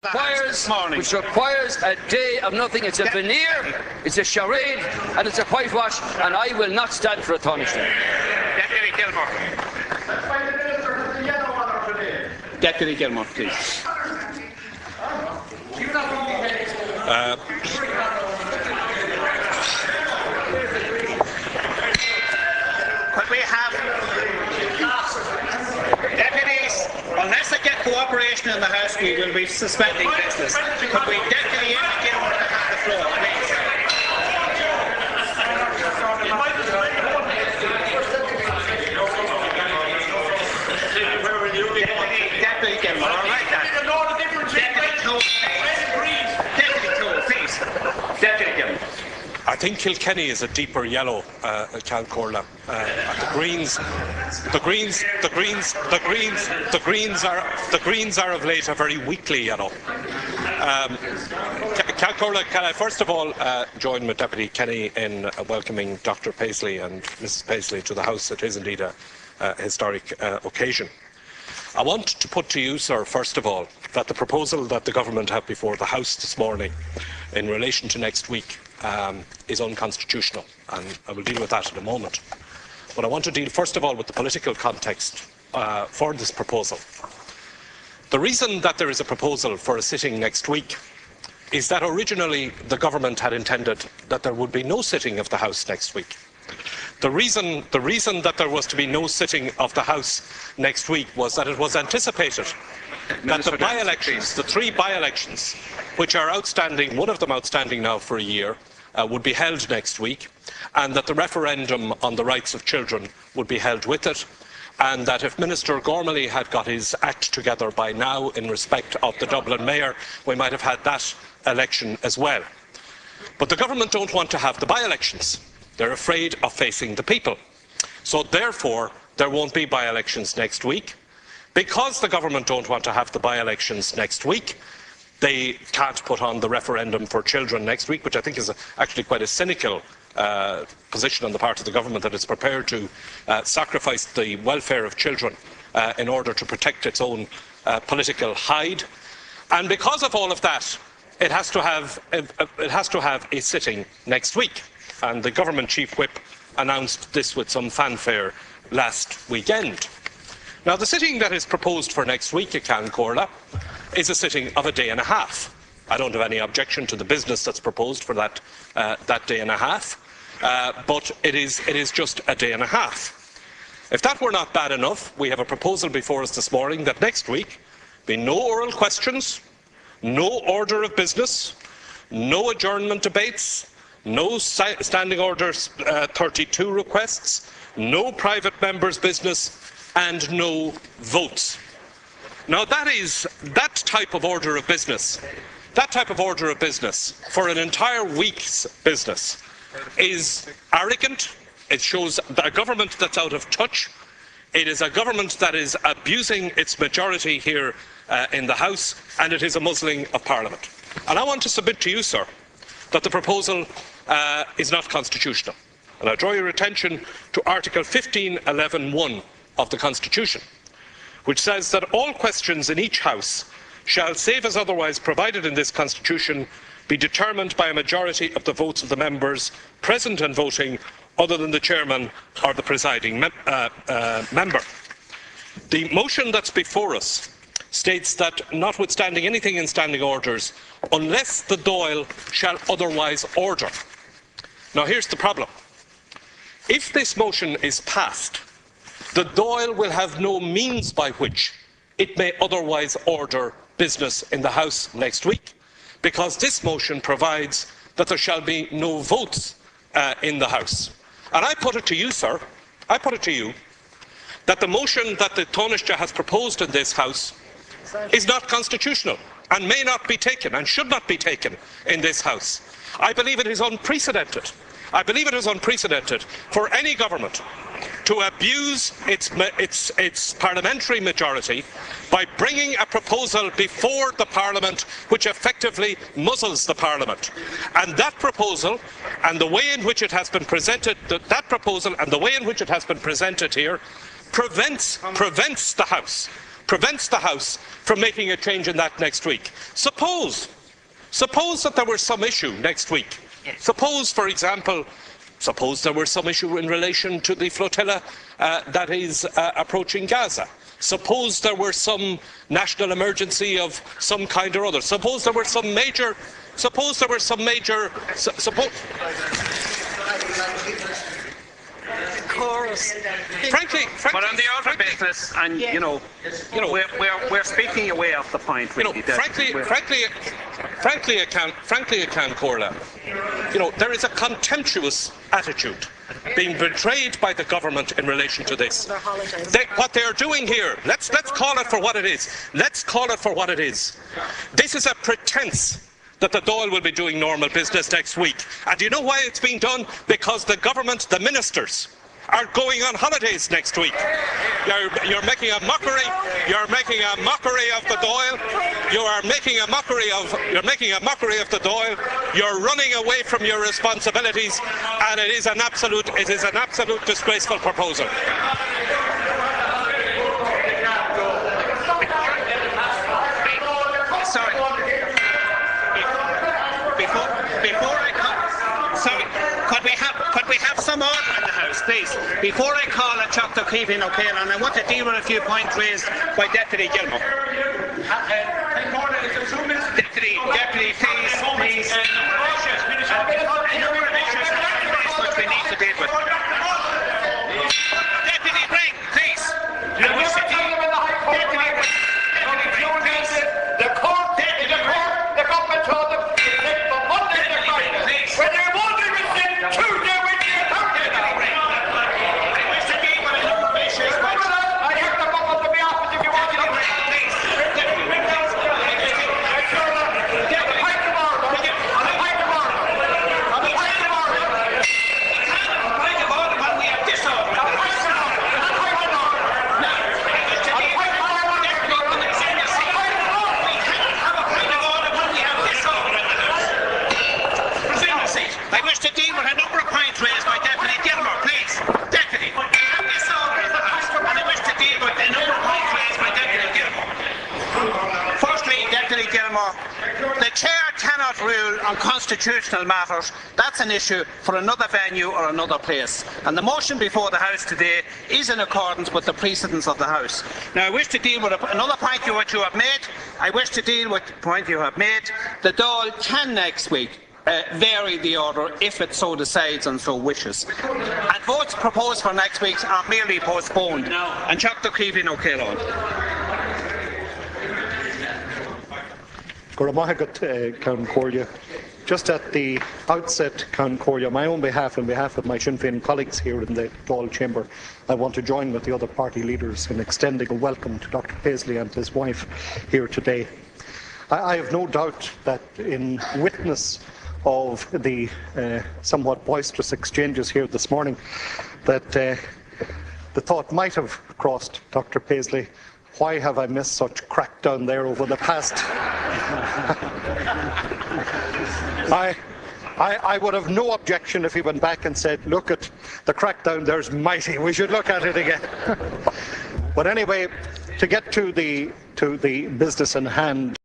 which requires a day of nothing. It's a veneer, it's a charade, and it's a whitewash, and I will not stand for a Taoiseach. Deputy Gilmore. Deputy Gilmore, please. Could we have deputies? Unless they get cooperation in the House, we will be suspending business. Could we deputy Gilmore to have the floor, please? Deputy Gilmore, all right then. Deputy Toole, please. Deputy Gilmore. I think Kilkenny is a deeper yellow, Ceann Comhairle. The Greens are of late a very weakly yellow. Ceann Comhairle, can I first of all join with Deputy Kenny in welcoming Dr. Paisley and Mrs. Paisley to the House. It is indeed a historic occasion. I want to put to you, sir, first of all, that the proposal that the government have before the House this morning in relation to next week is unconstitutional, and I will deal with that in a moment. But I want to deal first of all with the political context for this proposal. The reason that there is a proposal for a sitting next week is that originally the government had intended that there would be no sitting of the House next week. The reason that there was to be no sitting of the House next week was that it was anticipated that the by-elections, the three by-elections, which are outstanding, one of them outstanding now for a year, would be held next week, and that the referendum on the rights of children would be held with it, and that if Minister Gormley had got his act together by now in respect of the Dublin Mayor, we might have had that election as well. But the government don't want to have the by-elections. They're afraid of facing the people. So therefore, there won't be by-elections next week. Because the government don't want to have the by-elections next week, they can't put on the referendum for children next week, which I think is actually quite a cynical position on the part of the government, that it's prepared to sacrifice the welfare of children in order to protect its own political hide. And because of all of that, it has to have a sitting next week. And the government chief whip announced this with some fanfare last weekend. Now, the sitting that is proposed for next week at Ceann Comhairle is a sitting of a day and a half. I don't have any objection to the business that's proposed for that day and a half, but it is just a day and a half. If that were not bad enough, we have a proposal before us this morning that next week be no oral questions, no order of business, no adjournment debates, no standing orders 32 requests, no private members' business, and no votes. Now that type of order of business, for an entire week's business is arrogant. It shows a government that's out of touch. It is a government that is abusing its majority here in the House, and it is a muzzling of Parliament. And I want to submit to you, sir, that the proposal is not constitutional. And I draw your attention to Article 15:11(1) of the Constitution, which says that all questions in each House shall, save as otherwise provided in this Constitution, be determined by a majority of the votes of the members present and voting, other than the chairman or the presiding member. The motion that's before us states that, notwithstanding anything in standing orders, unless the Dáil shall otherwise order. Now here's the problem. If this motion is passed, the Dáil will have no means by which it may otherwise order business in the House next week, because this motion provides that there shall be no votes in the House. And I put it to you, sir, that the motion that the Taoiseach has proposed in this House is not constitutional and may not be taken and should not be taken in this House. I believe it is unprecedented. I believe it is unprecedented for any government to abuse its parliamentary majority by bringing a proposal before the Parliament which effectively muzzles the Parliament. And that proposal and the way in which it has been presented, here prevents the House prevents the House from making a change in that next week. Suppose that there were some issue next week. Suppose, for example, there were some issue in relation to the flotilla that is approaching Gaza. Suppose there were some national emergency of some kind or other. Suppose there were some major. Frankly, but on the other business, and you know, we're speaking away off the point. Really, frankly, I can't, Corla. There is a contemptuous attitude being betrayed by the government in relation to this. What they are doing here, let's call it for what it is. Let's call it for what it is. This is a pretence that the Dáil will be doing normal business next week. And do you know why it's being done? Because the government, the ministers, are going on holidays next week. You're making a mockery. You're making a mockery of the Dáil. You're making a mockery of the Dáil. You're running away from your responsibilities, and it is an absolute disgraceful proposal. Could we have some order in the House, please? Before I call on Dr. Keevan O'Callaghan, I want to deal with a few points raised by Deputy Gilmore. Deputy, please. A number of issues which we need to deal with. Deputy, bring, please. I wish to deal with the High Court. The court, the government told them to take the Monday to Friday. Please. When they wanted to sit Tuesday, Wednesday, Thursday. I wish to deal with a number of issues. I have the government to be offered if you want to. Please. I wish to deal with a number of points raised by Deputy Gilmore, please. Deputy, have this order in the House, and I wish to deal with a number of points raised by Deputy Gilmore. Firstly, Deputy Gilmore, the Chair cannot rule on constitutional matters. That's an issue for another venue or another place. And the motion before the House today is in accordance with the precedents of the House. Now, I wish to deal with another point which you have made. I wish to deal with the point you have made. The Dáil can next week vary the order if it so decides and so wishes. And votes proposed for next week are merely postponed. And Dr. Keevan O'Callaghan. Just at the outset, on my own behalf and behalf of my Sinn Féin colleagues here in the Dáil chamber, I want to join with the other party leaders in extending a welcome to Dr. Paisley and his wife here today. I have no doubt that in witness of the somewhat boisterous exchanges here this morning, that the thought might have crossed Dr. Paisley, why have I missed such crackdown there over the past? I would have no objection if he went back and said, look at the crackdown there's mighty, we should look at it again. But anyway, to get to the business in hand.